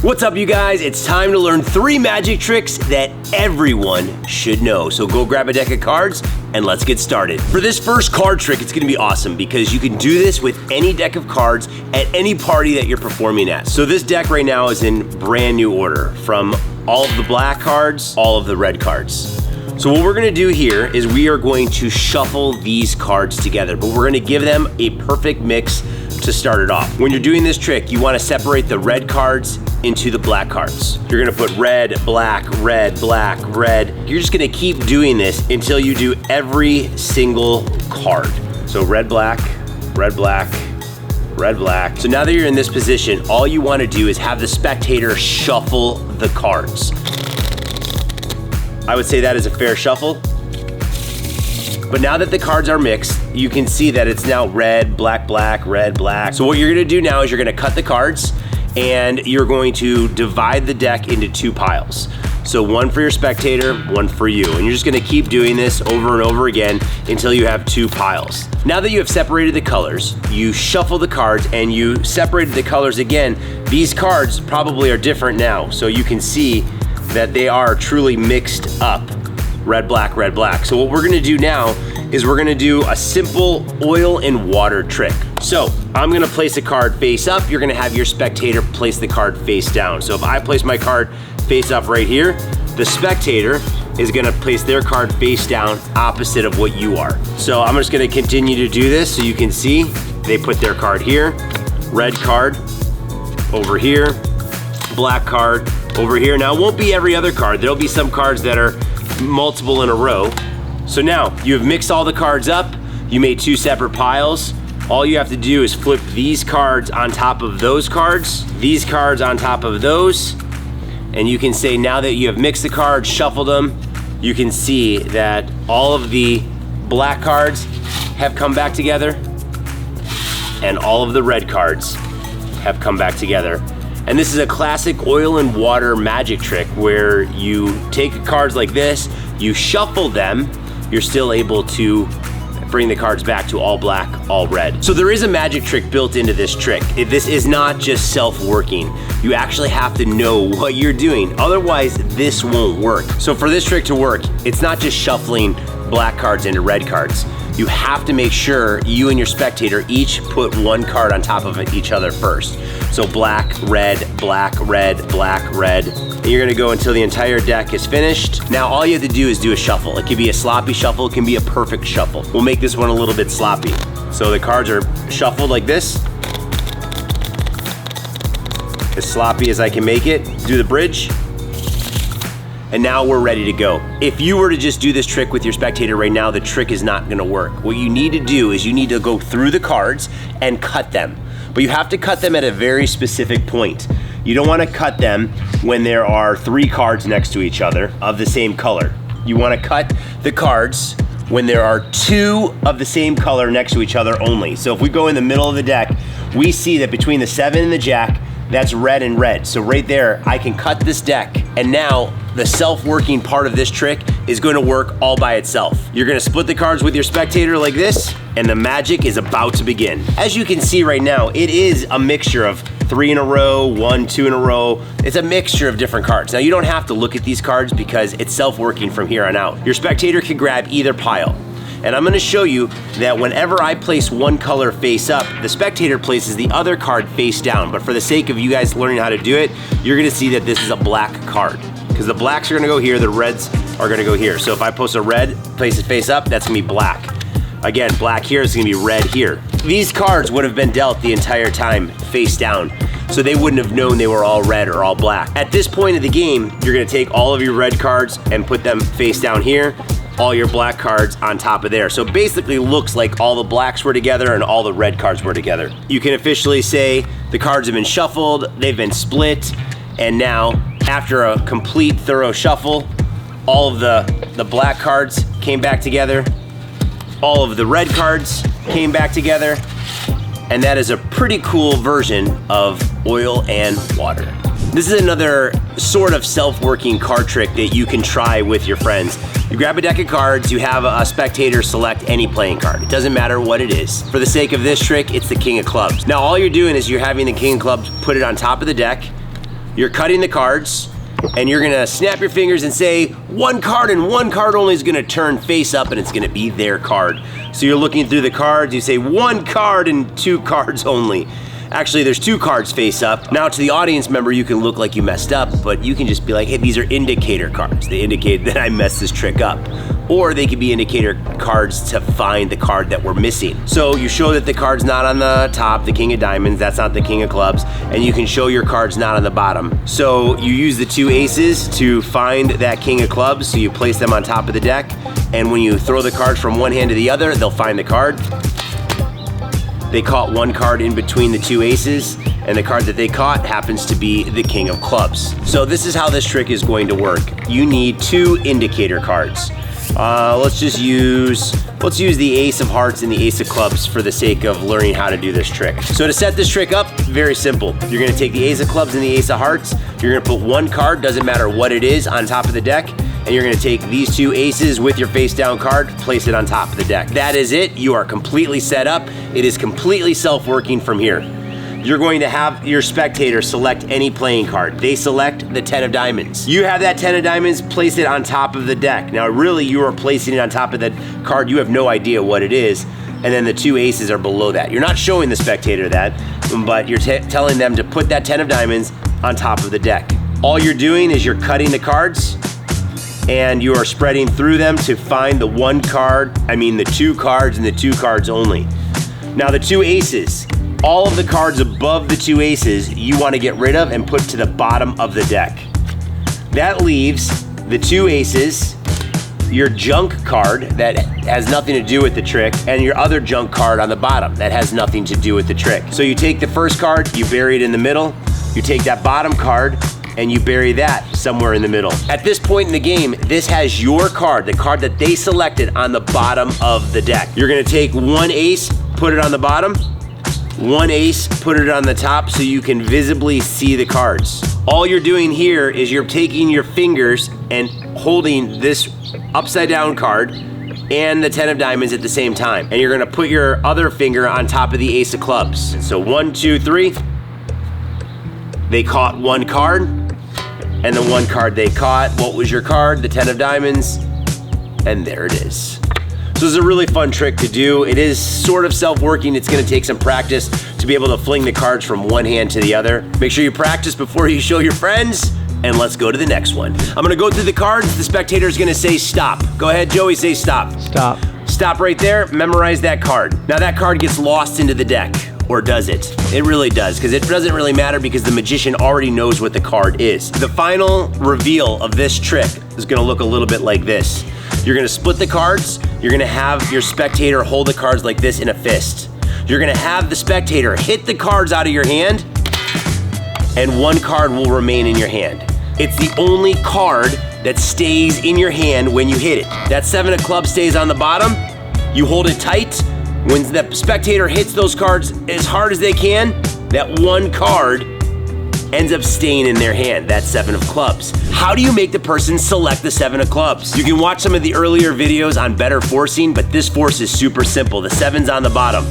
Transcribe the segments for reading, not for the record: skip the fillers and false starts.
What's up, you guys? It's time to learn 3 magic tricks that everyone should know. So go grab a deck of cards and let's get started. For this first card trick, it's gonna be awesome because you can do this with any deck of cards at any party that you're performing at. So this deck right now is in brand new order, from all of the black cards, all of the red cards. So what we're gonna do here is we are going to shuffle these cards together, but we're gonna give them a perfect mix to start it off. When you're doing this trick, you wanna separate the red cards into the black cards. You're gonna put red, black, red, black, red. You're just gonna keep doing this until you do every single card. So red, black, red, black, red, black. So now that you're in this position, all you wanna do is have the spectator shuffle the cards. I would say that is a fair shuffle. But now that the cards are mixed, you can see that it's now red, black, black, red, black. So what you're gonna do now is you're gonna cut the cards and you're going to divide the deck into 2 piles. So one for your spectator, one for you. And you're just gonna keep doing this over and over again until you have 2 piles. Now that you have separated the colors, you shuffle the cards and you separated the colors again. These cards probably are different now. So you can see that they are truly mixed up. Red, black, red, black. So what we're gonna do now is we're gonna do a simple oil and water trick. So I'm gonna place a card face up. You're gonna have your spectator place the card face down. So if I place my card face up right here, the spectator is gonna place their card face down opposite of what you are. So I'm just gonna continue to do this so you can see they put their card here, red card over here, black card over here. Now it won't be every other card. There'll be some cards that are multiple in a row. So now you've mixed all the cards up, you made 2 separate piles. All you have to do is flip these cards on top of those cards, these cards on top of those, and you can say now that you have mixed the cards, shuffled them, you can see that all of the black cards have come back together and all of the red cards have come back together. And this is a classic oil and water magic trick where you take cards like this, you shuffle them, you're still able to bring the cards back to all black, all red. So there is a magic trick built into this trick. This is not just self-working. You actually have to know what you're doing. Otherwise, this won't work. So for this trick to work, it's not just shuffling black cards into red cards. You have to make sure you and your spectator each put 1 card on top of each other first. So black, red, black, red, black, red. And you're gonna go until the entire deck is finished. Now all you have to do is do a shuffle. It can be a sloppy shuffle, it can be a perfect shuffle. We'll make this one a little bit sloppy. So the cards are shuffled like this. As sloppy as I can make it. Do the bridge. And now we're ready to go. If you were to just do this trick with your spectator right now, the trick is not gonna work. What you need to do is you need to go through the cards and cut them. But you have to cut them at a very specific point. You don't wanna cut them when there are 3 cards next to each other of the same color. You wanna cut the cards when there are 2 of the same color next to each other only. So if we go in the middle of the deck, we see that between the 7 and the jack, that's red and red. So right there, I can cut this deck. And now the self-working part of this trick is gonna work all by itself. You're gonna split the cards with your spectator like this, and the magic is about to begin. As you can see right now, it is a mixture of 3 in a row, 1, 2 in a row. It's a mixture of different cards. Now you don't have to look at these cards because it's self-working from here on out. Your spectator can grab either pile. And I'm gonna show you that whenever I place 1 color face up, the spectator places the other card face down. But for the sake of you guys learning how to do it, you're gonna see that this is a black card. Because the blacks are gonna go here, the reds are gonna go here. So if I post a red, place it face up, that's gonna be black. Again, black here is gonna be red here. These cards would have been dealt the entire time face down. So they wouldn't have known they were all red or all black. At this point of the game, you're gonna take all of your red cards and put them face down here, all your black cards on top of there. So it basically looks like all the blacks were together and all the red cards were together. You can officially say the cards have been shuffled, they've been split, and now after a complete thorough shuffle, all of the black cards came back together, all of the red cards came back together, and that is a pretty cool version of oil and water. This is another sort of self-working card trick that you can try with your friends. You grab a deck of cards, you have a spectator select any playing card. It doesn't matter what it is. For the sake of this trick, it's the King of Clubs. Now all you're doing is you're having the King of Clubs put it on top of the deck, you're cutting the cards, and you're gonna snap your fingers and say one card and one card only is gonna turn face up and it's gonna be their card. So you're looking through the cards, you say one card and two cards only. Actually, there's two cards face up. Now to the audience member, you can look like you messed up, but you can just be like, hey, these are indicator cards. They indicate that I messed this trick up. Or they could be indicator cards to find the card that we're missing. So you show that the card's not on the top, the king of diamonds, that's not the king of clubs, and you can show your card's not on the bottom. So you use the two aces to find that king of clubs, so you place them on top of the deck, and when you throw the cards from one hand to the other, they'll find the card. They caught one card in between the two aces, and the card that they caught happens to be the king of clubs. So this is how this trick is going to work. You need two indicator cards. Let's use the ace of hearts and the ace of clubs for the sake of learning how to do this trick. So to set this trick up, very simple. You're gonna take the ace of clubs and the ace of hearts. You're gonna put one card, doesn't matter what it is, on top of the deck. And you're gonna take these two aces with your face down card, place it on top of the deck. That is it, you are completely set up. It is completely self-working from here. You're going to have your spectator select any playing card. They select the 10 of diamonds. You have that 10 of diamonds, place it on top of the deck. Now really you are placing it on top of that card, you have no idea what it is, and then the two aces are below that. You're not showing the spectator that, but you're telling them to put that 10 of diamonds on top of the deck. All you're doing is you're cutting the cards, and you are spreading through them to find the the two cards and the two cards only. Now the two aces, all of the cards above the two aces you want to get rid of and put to the bottom of the deck. That leaves the two aces, your junk card that has nothing to do with the trick, and your other junk card on the bottom that has nothing to do with the trick. So you take the first card, you bury it in the middle, you take that bottom card, and you bury that somewhere in the middle. At this point in the game, this has your card, the card that they selected, on the bottom of the deck. You're gonna take one ace, put it on the bottom, one ace, put it on the top so you can visibly see the cards. All you're doing here is you're taking your fingers and holding this upside down card and the 10 of diamonds at the same time. And you're gonna put your other finger on top of the ace of clubs. So 1, 2, 3. They caught one card, and the one card they caught, what was your card? The 10 of diamonds, and there it is. So this is a really fun trick to do. It is sort of self-working. It's gonna take some practice to be able to fling the cards from one hand to the other. Make sure you practice before you show your friends, and let's go to the next one. I'm gonna go through the cards. The spectator's gonna say stop. Go ahead, Joey, say stop. Stop. Stop right there, memorize that card. Now that card gets lost into the deck. Or does it? It really does, because it doesn't really matter because the magician already knows what the card is. The final reveal of this trick is gonna look a little bit like this. You're gonna split the cards, you're gonna have your spectator hold the cards like this in a fist. You're gonna have the spectator hit the cards out of your hand, and one card will remain in your hand. It's the only card that stays in your hand when you hit it. That 7 of clubs stays on the bottom, you hold it tight. When the spectator hits those cards as hard as they can, that one card ends up staying in their hand, that 7 of clubs. How do you make the person select the 7 of clubs? You can watch some of the earlier videos on better forcing, but this force is super simple. The 7's on the bottom.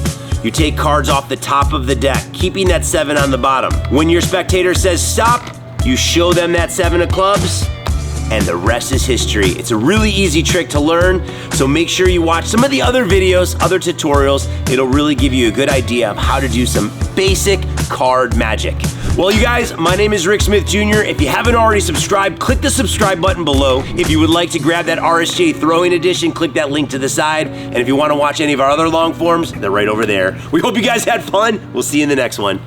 You take cards off the top of the deck, keeping that 7 on the bottom. When your spectator says stop, you show them that 7 of clubs, and the rest is history. It's a really easy trick to learn, so make sure you watch some of the other videos, other tutorials. It'll really give you a good idea of how to do some basic card magic. Well, you guys, my name is Rick Smith Jr. If you haven't already subscribed, click the subscribe button below. If you would like to grab that RSJ Throwing Edition, click that link to the side. And if you want to watch any of our other long forms, they're right over there. We hope you guys had fun. We'll see you in the next one.